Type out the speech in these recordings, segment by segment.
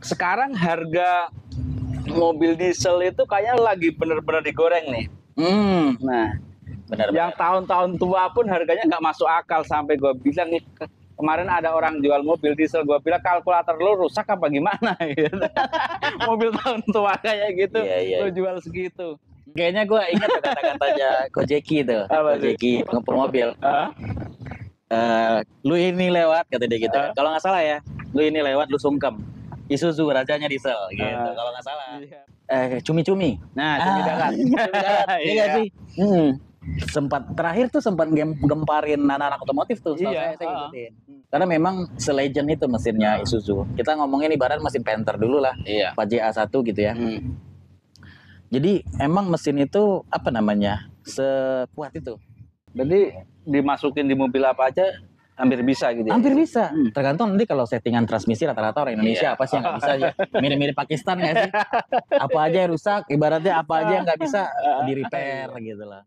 Sekarang harga mobil diesel itu kayaknya lagi bener-bener digoreng nih. Nah, Benar. yang tahun-tahun tua pun harganya nggak masuk akal sampai gue bilang nih kemarin ada orang jual mobil diesel, gue bilang kalkulator lu rusak apa gimana gitu. Mobil tahun tua kayak gitu, Iya. lu jual segitu. Kayaknya gue ingat tuh kata-katanya Kojeki tuh. Apa tuh? Kojeki pengepul mobil. Hah? Lu ini lewat kata dia gitu. Kalau nggak salah ya, lu ini lewat lu sungkem. Isuzu rajanya diesel gitu. Kalau nggak salah. Iya. Cumi-cumi. Nah, cumi darat. Cumi darat. Iya nggak Iya. sih? Terakhir tuh sempat gemparin anak-anak otomotif tuh. Iya. Saya ngikutin. Karena memang selegend itu mesinnya Isuzu. Kita ngomongin ibarat mesin Panther dulu lah. Iya. PJA 1 gitu ya. Jadi emang mesin itu apa namanya sekuat itu. Jadi dimasukin di mobil apa aja hampir bisa gitu ya. Hampir bisa. Tergantung nanti kalau settingan transmisi rata-rata orang Indonesia apa sih yang nggak bisa aja. Mirip-mirip Pakistan nggak sih? Apa aja yang rusak, ibaratnya apa aja yang nggak bisa di repair gitu lah.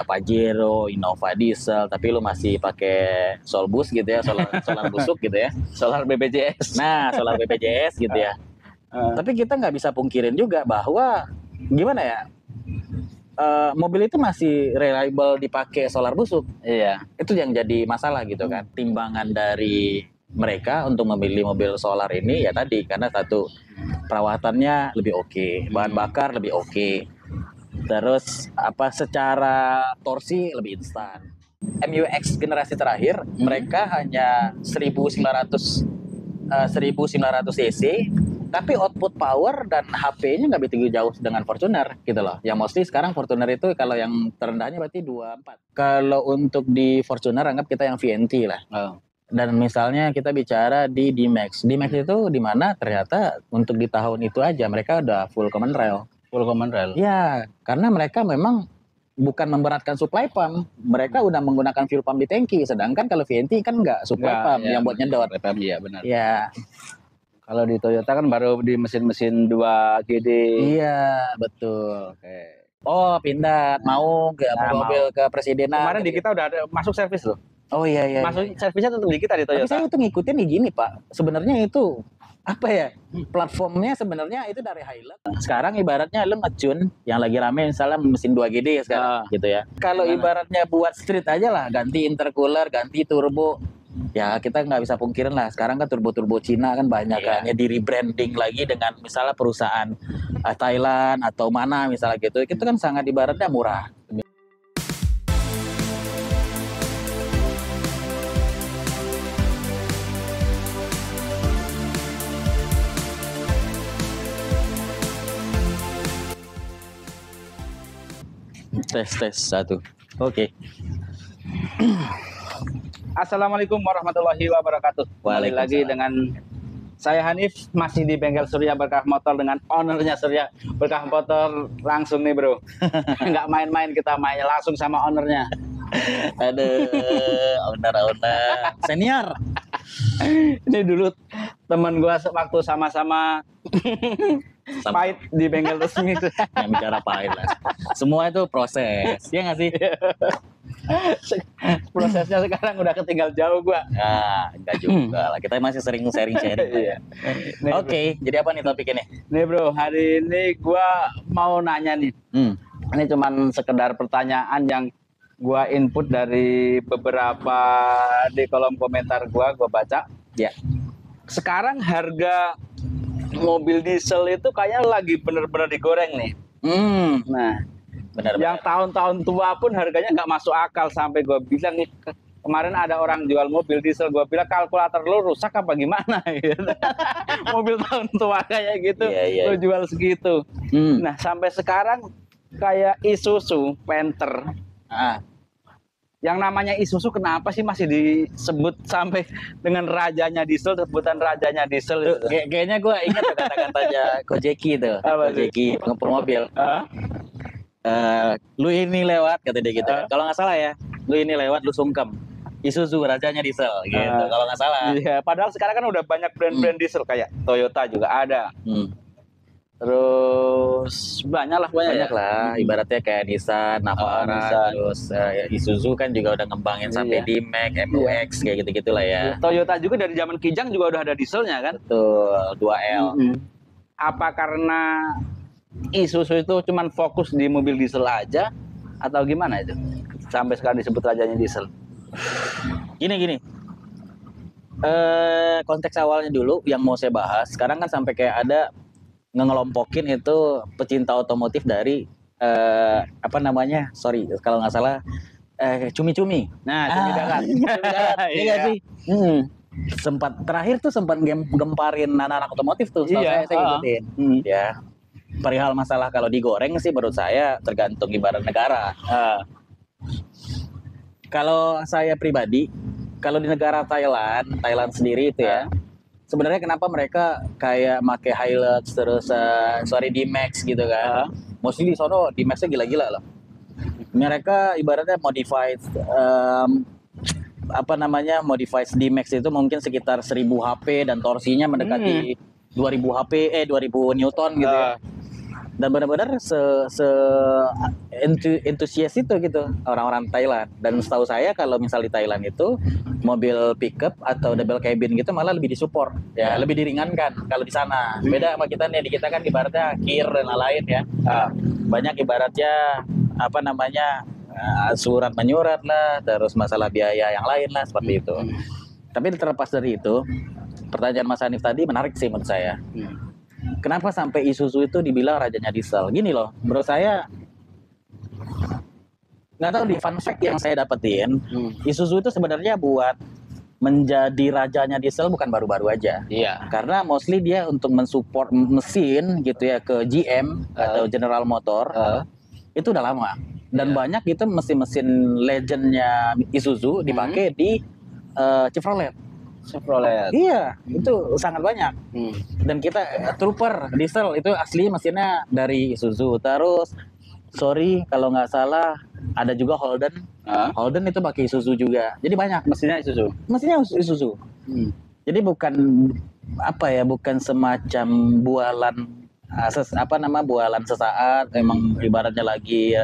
Pajero, Innova diesel, tapi lu masih pakai Solbus gitu ya, solar busuk gitu ya. Solar BPJS. Nah, solar BPJS gitu ya. Tapi kita nggak bisa pungkirin juga bahwa gimana ya, mobil itu masih reliable dipakai solar busuk. Iya. Itu yang jadi masalah gitu kan. Timbangan dari mereka untuk memilih mobil solar ini ya tadi karena satu perawatannya lebih oke, bahan bakar lebih oke. Terus secara torsi lebih instan. MU-X generasi terakhir mereka hanya 1900 cc, tapi output power dan HP-nya nggak begitu jauh dengan Fortuner gitu loh. Yang mostly sekarang Fortuner itu kalau yang terendahnya berarti 24. Kalau untuk di Fortuner anggap kita yang VNT lah. Dan misalnya kita bicara di D-Max. D-Max itu di mana ternyata untuk di tahun itu aja mereka udah full common rail. Full common rail. Ya, karena mereka memang bukan memberatkan supply pump. Mereka udah menggunakan fuel pump di tangki. Sedangkan kalau VNT kan nggak supply pump yang buat nyedot. Iya benar. Ya. Kalau di Toyota kan baru di mesin-mesin 2GD. Iya, betul. Oke. Oh, pindah mau ke mobil ke presidenan. Kemarin di kita udah ada masuk servis loh. Oh iya. Masuk servisnya tetap di kita di Toyota. Tapi saya tuh ngikutin nih gini, Pak. Sebenarnya itu apa ya? Platformnya sebenarnya itu dari Hilux. Sekarang ibaratnya lu ngecun yang lagi rame misalnya mesin 2GD ya sekarang gitu ya. Kalau ibaratnya buat street aja lah, ganti intercooler, ganti turbo. Ya kita nggak bisa pungkirin lah sekarang kan turbo Cina kan banyak kan ya di rebranding lagi dengan misalnya perusahaan Thailand atau mana misalnya gitu itu kan sangat ibaratnya murah. Tes 1. Oke. Assalamualaikum warahmatullahi wabarakatuh. Kembali lagi dengan saya Hanif, masih di bengkel Surya Berkah Motor dengan ownernya Surya Berkah Motor langsung nih bro. Nggak main-main, kita mainnya langsung sama ownernya. Aduh, owner senior. Ini dulu teman gua waktu sama-sama pahit di bengkel resmi. Yang bicara pahit lah. Semua itu proses, ya nggak sih? Prosesnya sekarang udah ketinggal jauh gua. Nah, enggak juga lah. Kita masih sering sharing. Oke, jadi apa nih topik ini? Nih bro, hari ini gua mau nanya nih. Ini cuman sekedar pertanyaan yang gua input dari beberapa di kolom komentar gua baca. Ya. Sekarang harga mobil diesel itu kayaknya lagi bener-bener digoreng nih. Nah, benar. Yang tahun-tahun tua pun harganya nggak masuk akal sampai gue bilang nih kemarin ada orang jual mobil diesel, gue bilang kalkulator lu rusak apa gimana gitu. Mobil tahun tua kayak gitu, lu jual segitu. Nah sampai sekarang kayak Isuzu Panther. Yang namanya Isuzu kenapa sih masih disebut sampai dengan rajanya diesel, sebutan rajanya diesel itu? Kayaknya gue ingat tuh kata-katanya Kojeki tuh. Kojeki pengepul mobil. Lu ini lewat kata dia gitu. Kalau nggak salah ya, lu ini lewat lu sungkem. Isuzu rajanya diesel gitu. Kalau nggak salah. Iya, padahal sekarang kan udah banyak brand-brand diesel kayak Toyota juga ada. Terus banyak lah Banyak lah, ibaratnya kayak Nissan, Navara, Nissan. terus Isuzu kan juga udah ngembangin sampai Iya. D-Max, MU-X kayak gitu-gitu lah ya. Toyota juga dari zaman Kijang juga udah ada dieselnya kan. Betul, 2L. Apa karena Isuzu itu cuman fokus di mobil diesel aja atau gimana itu? Sampai sekarang disebut rajanya diesel. Gini. Konteks awalnya dulu yang mau saya bahas, sekarang kan sampai kayak ada ngelompokin itu pecinta otomotif dari apa namanya? Sorry kalau nggak salah cumi-cumi. Nah, cumi darat. Cumi darat, iya nggak Iya. sih? Terakhir tuh sempat gemparin anak-anak otomotif tuh, setahu Iya, saya ngikutin. Ya, perihal masalah kalau digoreng sih menurut saya tergantung ibarat negara. Kalau saya pribadi, kalau di negara Thailand sendiri itu ya, sebenarnya kenapa mereka kayak make Hilux terus D-Max gitu kan? Mostly di sono D-Max-nya gila-gila loh. Mereka ibaratnya modified modified D-Max itu mungkin sekitar 1000 HP dan torsinya mendekati 2000 HP 2000 Newton gitu ya. Dan benar-benar entusias itu gitu orang-orang Thailand. Dan setahu saya kalau misal di Thailand itu mobil pickup atau double cabin gitu malah lebih disupport ya, lebih diringankan kalau di sana. Beda sama kita nih, di kita kan ibaratnya kir dan lain-lain ya. Banyak ibaratnya surat menyurat lah, terus masalah biaya yang lain lah seperti itu. Tapi terlepas dari itu, pertanyaan Mas Hanif tadi menarik sih menurut saya. Kenapa sampai Isuzu itu dibilang rajanya diesel? Gini loh, menurut saya nggak tahu di fun fact yang saya dapetin, Isuzu itu sebenarnya buat menjadi rajanya diesel bukan baru-baru aja. Iya. Karena mostly dia untuk mensupport mesin gitu ya ke GM atau General Motor itu udah lama. Dan banyak itu mesin-mesin legendnya Isuzu dipakai di Chevrolet. Iya, itu sangat banyak. Dan kita Trooper diesel itu asli mesinnya dari Isuzu. Terus sorry kalau nggak salah ada juga Holden. Holden itu pakai Isuzu juga. Jadi banyak Mesinnya Isuzu. Jadi bukan bukan semacam bualan bualan sesaat. Emang ibaratnya lagi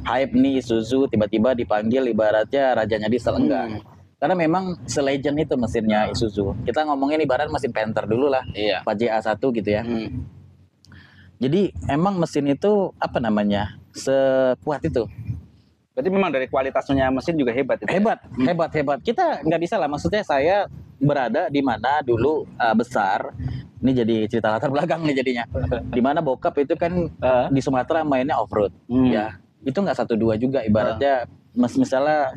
hype nih Isuzu tiba-tiba dipanggil ibaratnya rajanya diesel, enggak. Karena memang selegend itu mesinnya Isuzu. Kita ngomongin ibarat mesin Panther dulu lah, Pajero A1 gitu ya. Jadi emang mesin itu sekuat itu. Berarti memang dari kualitasnya mesin juga hebat itu. Hebat. Kita nggak bisa lah, maksudnya saya berada di mana dulu besar. Ini jadi cerita latar belakang nih jadinya. Di mana bokap itu kan di Sumatera mainnya off-road. Ya, itu nggak 1-2 juga ibaratnya. Misalnya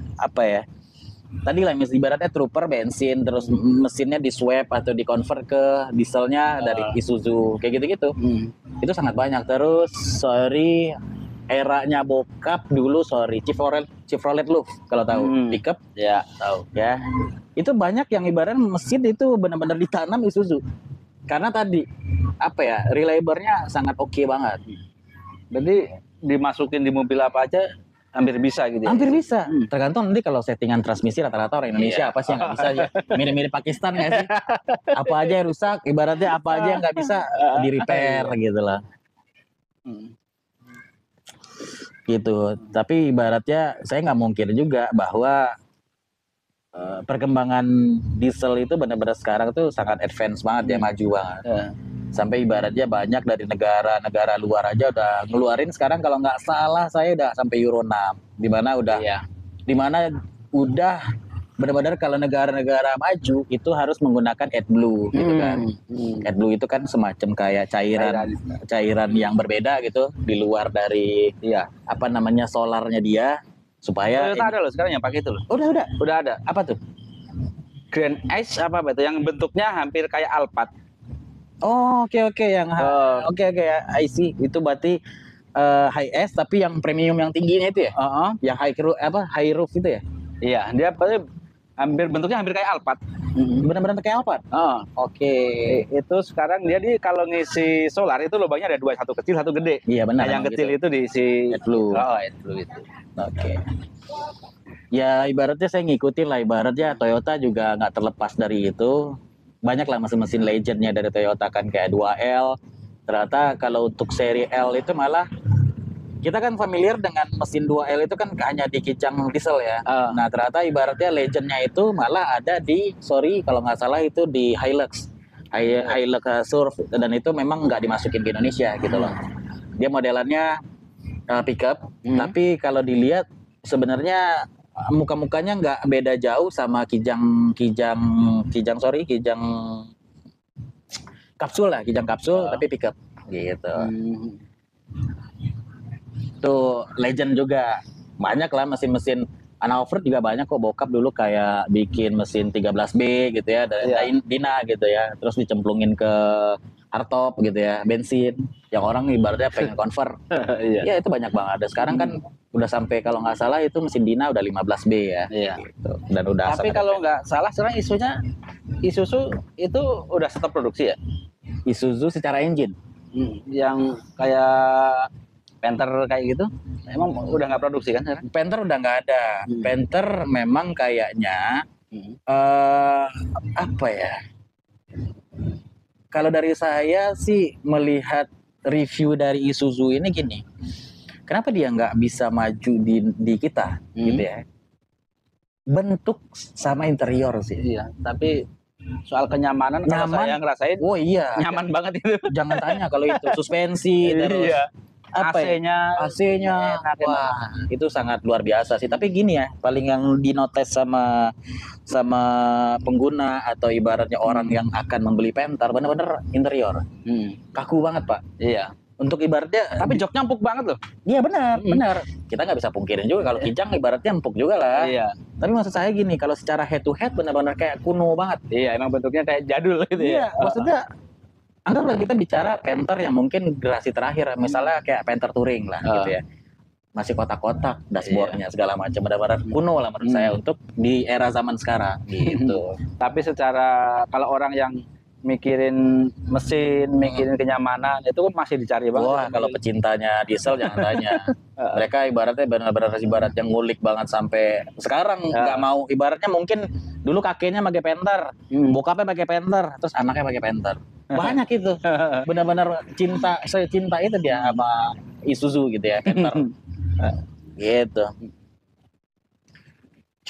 tadi lah ibaratnya Trooper bensin terus mesinnya di swap atau di convert ke dieselnya dari Isuzu kayak gitu-gitu. Itu sangat banyak. Terus eranya bokap dulu Chevrolet Louvre kalau tahu pickup ya tahu ya. Itu banyak yang ibarat mesin itu benar-benar ditanam Isuzu. Karena tadi reliable-nya sangat oke banget. Berarti dimasukin di mobil apa aja hampir bisa gitu ya? Hampir bisa. Tergantung nanti kalau settingan transmisi rata-rata orang Indonesia apa sih yang nggak bisa aja. Mirip-mirip Pakistan nggak sih? Apa aja yang rusak, ibaratnya apa aja yang nggak bisa di repair gitu lah. Gitu. Tapi ibaratnya saya nggak mungkin juga bahwa perkembangan diesel itu benar-benar sekarang tuh sangat advance banget ya, maju banget. Sampai ibaratnya banyak dari negara-negara luar aja udah ngeluarin sekarang kalau nggak salah saya udah sampai Euro 6 di mana udah benar-benar kalau negara-negara maju itu harus menggunakan AdBlue gitu kan. AdBlue itu kan semacam kayak cairan yang berbeda gitu di luar dari solarnya dia supaya Toyota ada loh sekarang yang pakai itu loh. Udah ada. Apa tuh? Grand Ice itu yang bentuknya hampir kayak Alphard. Oh, oke yang ya I see. Itu berarti high S tapi yang premium yang tingginya itu ya? Yang high roof itu ya? Iya, dia bentuknya hampir kayak Alphard. Benar-benar kayak Alphard. Oke. Itu sekarang dia kalau ngisi solar itu lubangnya ada 2, satu kecil, satu gede. Iya benar. Yang kecil itu diisi AdBlue. AdBlue itu. Oke. Ya ibaratnya saya ngikutin lah, ibaratnya Toyota juga nggak terlepas dari itu. Banyak lah mesin-mesin legendnya dari Toyota kan kayak 2L, Ternyata kalau untuk seri L itu malah kita kan familiar dengan mesin 2L itu kan hanya di kijang diesel ya. Nah ternyata ibaratnya legendnya itu malah ada di, sorry kalau nggak salah itu di Hilux. Hilux Surf, dan itu memang nggak dimasukin ke Indonesia gitu loh. Dia modelannya pickup, tapi kalau dilihat sebenarnya muka-mukanya nggak beda jauh sama kijang kapsul lah, kijang kapsul tapi pickup gitu. Tuh legend juga. Banyak lah mesin-mesin Hanover juga banyak kok. Bokap dulu kayak bikin mesin 13B gitu ya, dari Dina gitu ya. Terus dicemplungin ke hardtop gitu ya, bensin. Yang orang ibaratnya pengen convert. Ya itu banyak banget. Dan sekarang kan udah sampai kalau nggak salah itu mesin Dina udah 15B ya. Gitu. Dan udah. Tapi kalau nggak salah sekarang isunya Isuzu itu udah stop produksi ya? Isuzu secara engine. Yang kayak Panther kayak gitu, emang udah nggak produksi kan sekarang? Panther udah nggak ada. Panther memang kayaknya apa ya? Kalau dari saya sih melihat review dari Isuzu ini gini, kenapa dia nggak bisa maju di kita, gitu ya? Bentuk sama interior sih. Iya, tapi soal kenyamanan kalau saya ngerasain, oh iya, nyaman banget itu. Jangan tanya kalau itu suspensi terus. Apa AC-nya wah itu sangat luar biasa sih. Tapi gini ya, paling yang dinotes sama pengguna atau ibaratnya orang yang akan membeli Panther benar-benar interior kaku banget Pak. Iya, untuk ibaratnya, tapi joknya empuk banget loh. Iya benar. Kita nggak bisa pungkirin juga kalau kijang ibaratnya empuk juga lah. Iya. Tapi maksud saya gini, kalau secara head to head benar-benar kayak kuno banget. Iya, emang bentuknya kayak jadul gitu ya. Maksudnya anggaplah kita bicara Panther yang mungkin generasi terakhir, misalnya kayak Panther Touring lah gitu ya. Masih kotak-kotak dashboardnya segala macam, benar-benar kuno lah menurut saya untuk di era zaman sekarang gitu. Tapi secara kalau orang yang mikirin mesin, mikirin kenyamanan itu masih dicari banget. Wah, kalau pecintanya diesel jangan tanya. Mereka ibaratnya benar-benar ibarat yang ngulik banget sampai sekarang nggak mau, ibaratnya mungkin dulu kakeknya pakai Panther, bokapnya pakai Panther, terus anaknya pakai Panther. Banyak itu. Benar-benar cinta itu dia sama Isuzu gitu ya, Panther. Gitu.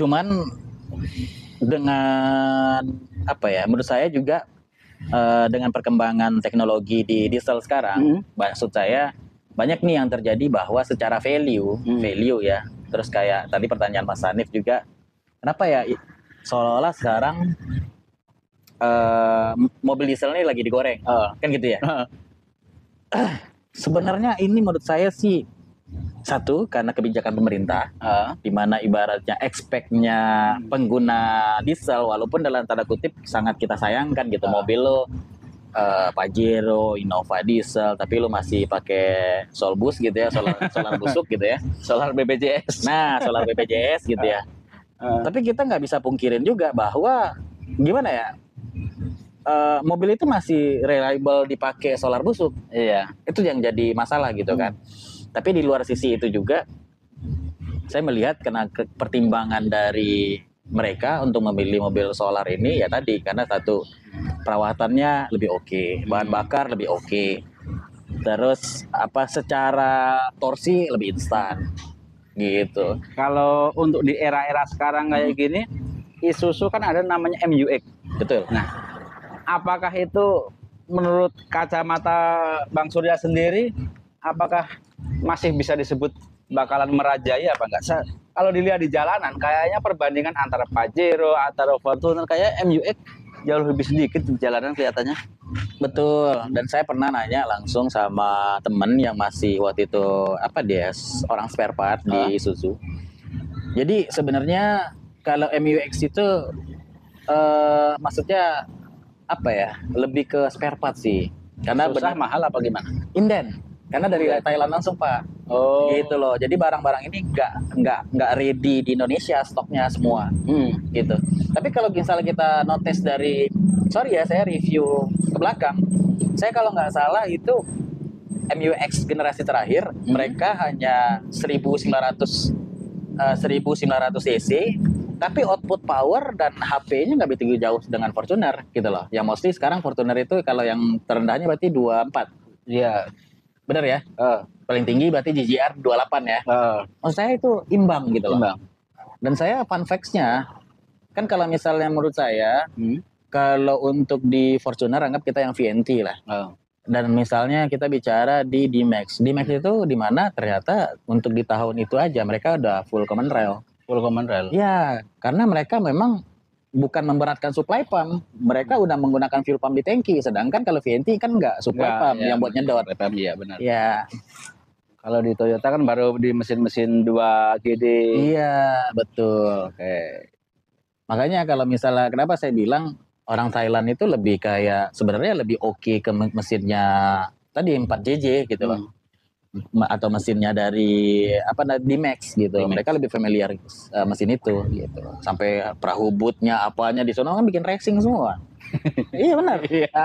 Cuman dengan apa ya? Menurut saya juga dengan perkembangan teknologi di diesel sekarang, maksud saya banyak nih yang terjadi bahwa secara value ya. Terus kayak tadi pertanyaan Mas Hanif juga, kenapa ya seolah-olah sekarang mobil diesel ini lagi digoreng, kan gitu ya. Sebenarnya ini menurut saya sih satu karena kebijakan pemerintah, di mana ibaratnya expect-nya pengguna diesel walaupun dalam tanda kutip sangat kita sayangkan gitu, mobil lo Pajero, Innova diesel, tapi lo masih pakai Solbus gitu ya, solar busuk gitu ya, solar BPJS. Nah, solar BPJS gitu ya. Tapi kita nggak bisa pungkirin juga bahwa gimana ya, mobil itu masih reliable dipakai solar busuk. Iya. Itu yang jadi masalah gitu kan. Tapi di luar sisi itu juga, saya melihat karena pertimbangan dari mereka untuk memilih mobil solar ini ya tadi, karena satu perawatannya lebih oke, bahan bakar lebih oke, terus secara torsi lebih instan gitu. Kalau untuk di era-era sekarang kayak gini, Isuzu kan ada namanya MUX. Betul. Nah, apakah itu menurut kacamata Bang Surya sendiri, apakah masih bisa disebut bakalan merajai apa enggak? Kalau dilihat di jalanan, kayaknya perbandingan antara Pajero, antara Fortuner, kayak MUX jauh lebih sedikit di jalanan kelihatannya. Betul. Dan saya pernah nanya langsung sama temen yang masih waktu itu orang spare part di Isuzu. Jadi sebenarnya kalau MUX itu maksudnya lebih ke spare part sih. Karena susah, mahal apa gimana? Inden. Karena dari Thailand langsung Pak. Gitu loh. Jadi barang-barang ini nggak ready di Indonesia, stoknya semua. Gitu. Tapi kalau misalnya kita notice dari, sorry ya saya review ke belakang, saya kalau nggak salah itu MUX generasi terakhir mereka hanya 1900 cc, tapi output power dan HP-nya nggak begitu jauh dengan Fortuner gitu loh. Yang mostly sekarang Fortuner itu kalau yang terendahnya berarti 24. Iya. Bener ya? Eh, Paling tinggi berarti GGR 28 ya. Maksud saya itu imbang gitu loh. Imbang. Dan saya fun facts-nya, kan kalau misalnya menurut saya, Hmm. kalau untuk di Fortuner anggap kita yang VNT lah. Oh. Dan misalnya kita bicara di D-Max. D-Max itu di mana ternyata untuk di tahun itu aja mereka udah full common rail. Full common rail. Ya, karena mereka memang bukan memberatkan supply pump. Mereka udah menggunakan fuel pump di tangki. Sedangkan kalau VNT kan nggak supply Enggak, pump ya, yang buat nyedot. Iya benar. Ya, Kalau di Toyota kan baru di mesin-mesin 2GD. iya betul. Oke. Makanya kalau misalnya kenapa saya bilang orang Thailand itu lebih kayak sebenarnya lebih oke ke mesinnya tadi 4JJ gitu loh. Atau mesinnya dari D-Max gitu. D-Max. Mereka lebih familiar mesin itu gitu. Sampai perahu bootnya apanya di sana kan bikin racing semua. Iya benar. Iya.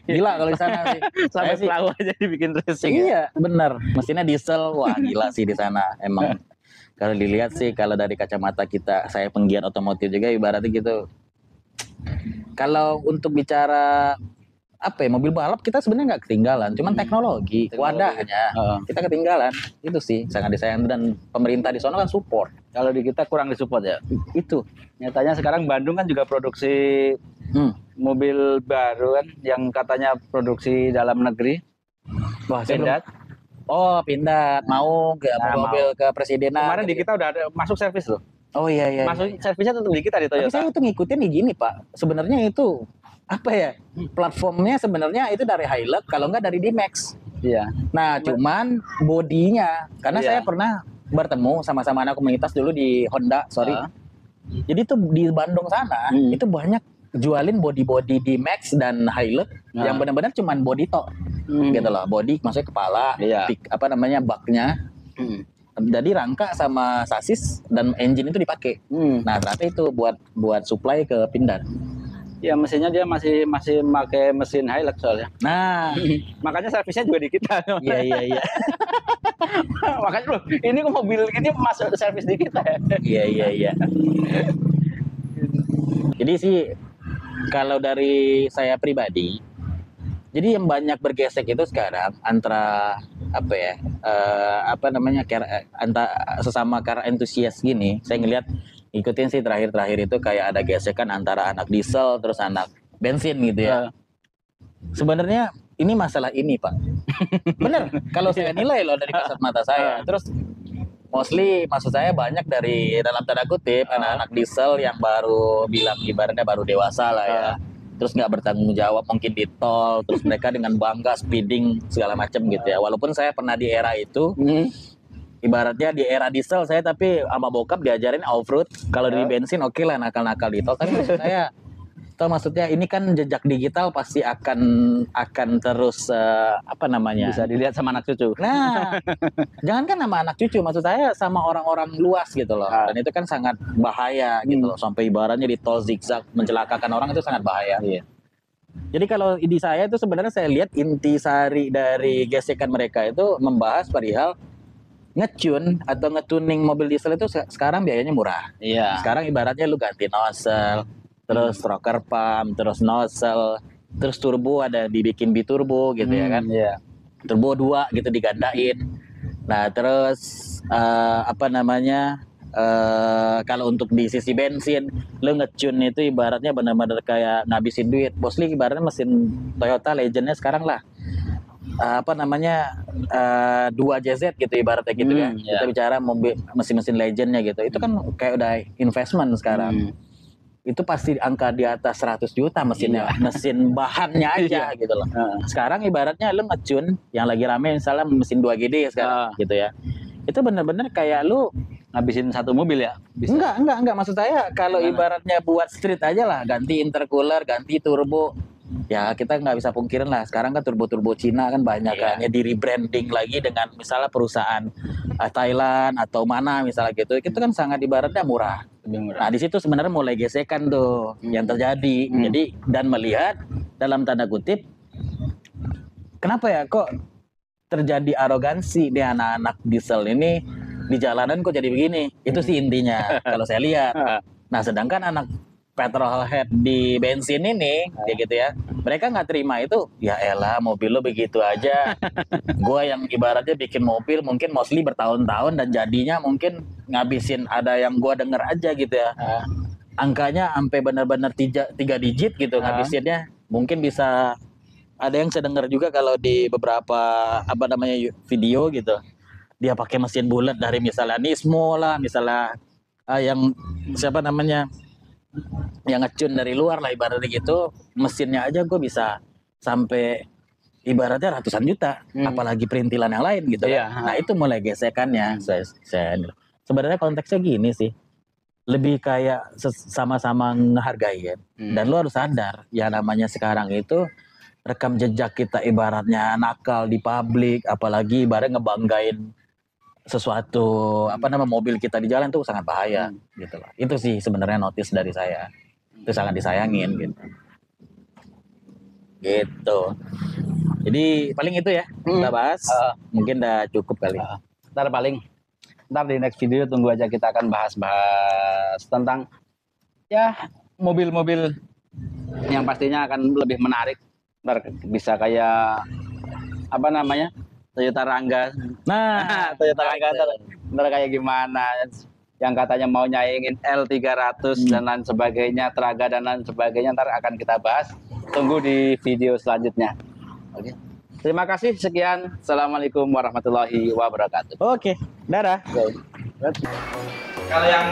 Gila kalau di sana sih. Sampai Saya sih- perahu aja dibikin racing. Ya? Iya, benar. Mesinnya diesel. Wah, gila sih di sana. Emang kalau dilihat sih kalau dari kacamata kita, saya penggiat otomotif juga ibaratnya gitu. Kalau untuk bicara mobil balap kita sebenarnya nggak ketinggalan, cuman teknologi, wadahnya Heeh. kita ketinggalan. Itu sih sangat disayangkan dan pemerintah di sana kan support. Kalau di kita kurang disupport ya. Itu. Nyatanya sekarang Bandung kan juga produksi mobil baru kan yang katanya produksi dalam negeri. Wah, saya belum- Pindad. Oh, pindah mau ke Nah, mobil ke presidenan. Kemarin di kita udah ada masuk servis loh. Oh iya iya. Masuk servisnya tetap di kita di Tapi Toyota. saya tuh ngikutin nih gini Pak. Sebenarnya itu apa ya? Platformnya sebenarnya itu dari Hilux, kalau nggak dari D-Max. Iya. Nah, cuman bodinya, karena Iya. saya pernah bertemu sama-sama anak komunitas dulu di Honda, sorry. Ah. Jadi tuh di Bandung sana itu banyak jualin body-body D-Max dan Hilux yang benar-benar cuman body tok. Gitu loh, body maksudnya kepala, Iya. baknya. Jadi rangka sama sasis dan engine itu dipakai. Nah, ternyata itu buat supply ke Pindad. Ya mesinnya dia masih pakai mesin Hilux soalnya. Nah, Makanya servisnya juga di kita. iya iya iya. Makanya loh, ini kok mobil ini masuk servis di kita ya. Iya iya iya. Jadi sih kalau dari saya pribadi, jadi yang banyak bergesek itu sekarang antara sesama car entusias gini. Saya ngelihat ikutin sih terakhir-terakhir itu kayak ada gesekan antara anak diesel terus anak bensin gitu ya. Sebenarnya ini masalah ini Pak. Bener, kalau saya nilai loh dari kasat mata saya. Terus mostly maksud saya banyak dari dalam tanda kutip anak-anak diesel yang baru bilang ibaratnya baru dewasa lah ya. Terus nggak bertanggung jawab mungkin di tol, terus mereka dengan bangga speeding segala macam gitu ya. Walaupun saya pernah di era itu, ibaratnya di era diesel saya tapi sama bokap diajarin off-road. Kalau di bensin oke lah nakal-nakal di tol. Tapi maksud saya maksudnya ini kan jejak digital pasti akan terus Bisa dilihat sama anak cucu. Nah, jangankan sama anak cucu, maksud saya sama orang-orang luas gitu loh. Dan itu kan sangat bahaya gitu loh. Sampai ibaratnya di tol zigzag mencelakakan orang itu sangat bahaya. Iya. Jadi kalau di saya itu sebenarnya saya lihat intisari dari gesekan mereka itu membahas perihal nge-tune atau nge-tuning mobil diesel itu sekarang biayanya murah. Iya. Sekarang ibaratnya lu ganti nozzle, terus rocker pump, terus nozzle, terus turbo ada dibikin biturbo gitu ya kan. Iya. Turbo 2 gitu digandain. Nah, terus kalau untuk di sisi bensin, lu nge-tune itu ibaratnya benar-benar kayak ngabisin duit. Mostly ibaratnya mesin Toyota Legendnya sekarang lah. 2JZ gitu ibaratnya gitu ya. Kita bicara mobil mesin-mesin Legendnya gitu. Itu kan kayak udah investment sekarang. Itu pasti angka di atas 100 juta mesinnya, mesin bahannya aja gitu loh. Sekarang ibaratnya lu nge-tune yang lagi rame misalnya mesin 2GD sekarang gitu ya. Itu benar-benar kayak lu ngabisin satu mobil ya? Bisa. Enggak. Maksud saya kalau ibaratnya buat street aja lah, ganti intercooler, ganti turbo. Ya kita nggak bisa pungkirin lah. Sekarang kan turbo-turbo Cina kan banyak kan. Ya di rebranding lagi dengan misalnya perusahaan Thailand atau mana misalnya gitu. Itu kan sangat ibaratnya murah. Nah di situ sebenarnya mulai gesekan tuh yang terjadi. Jadi dan melihat dalam tanda kutip, kenapa ya kok terjadi arogansi di anak-anak diesel ini di jalanan kok jadi begini? Itu sih intinya kalau saya lihat. Nah sedangkan anak petrolhead di bensin ini, kayak gitu ya. Mereka nggak terima itu, ya elah mobil lo begitu aja. Gua yang ibaratnya bikin mobil mungkin mostly bertahun-tahun dan jadinya mungkin ngabisin ada yang gua denger aja gitu ya. Angkanya sampai benar-benar tiga digit gitu ngabisinnya. Mungkin bisa ada yang saya dengar juga kalau di beberapa apa namanya video gitu. Dia pakai mesin bulat dari misalnya Nismo lah, misalnya yang siapa namanya yang ngecun dari luar lah ibaratnya gitu, mesinnya aja gue bisa sampai ibaratnya ratusan juta, apalagi perintilan yang lain gitu kan. Nah itu mulai gesekannya. Sebenarnya konteksnya gini sih, lebih kayak sama-sama ngehargain dan lu harus sadar ya namanya sekarang itu rekam jejak kita ibaratnya nakal di publik, apalagi ibaratnya ngebanggain sesuatu apa nama mobil kita di jalan tuh sangat bahaya gitu lah. Itu sih sebenarnya notice dari saya. Itu sangat disayangin gitu. Gitu. Jadi paling itu ya kita bahas. Mungkin udah cukup kali. Ntar di next video tunggu aja, kita akan bahas tentang ya mobil-mobil yang pastinya akan lebih menarik. Ntar bisa kayak apa namanya, Toyota Rangga. Nah, Toyota Rangga ntar kayak gimana, yang katanya mau nyaingin L300 dan lain sebagainya, Traga dan lain sebagainya, ntar akan kita bahas. Tunggu di video selanjutnya. Oke. Terima kasih, sekian. Assalamualaikum warahmatullahi wabarakatuh. Oke, dadah. Kalau yang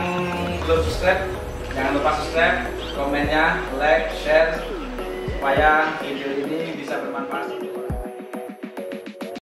belum subscribe, jangan lupa subscribe, komennya, like, share, supaya video ini bisa bermanfaat.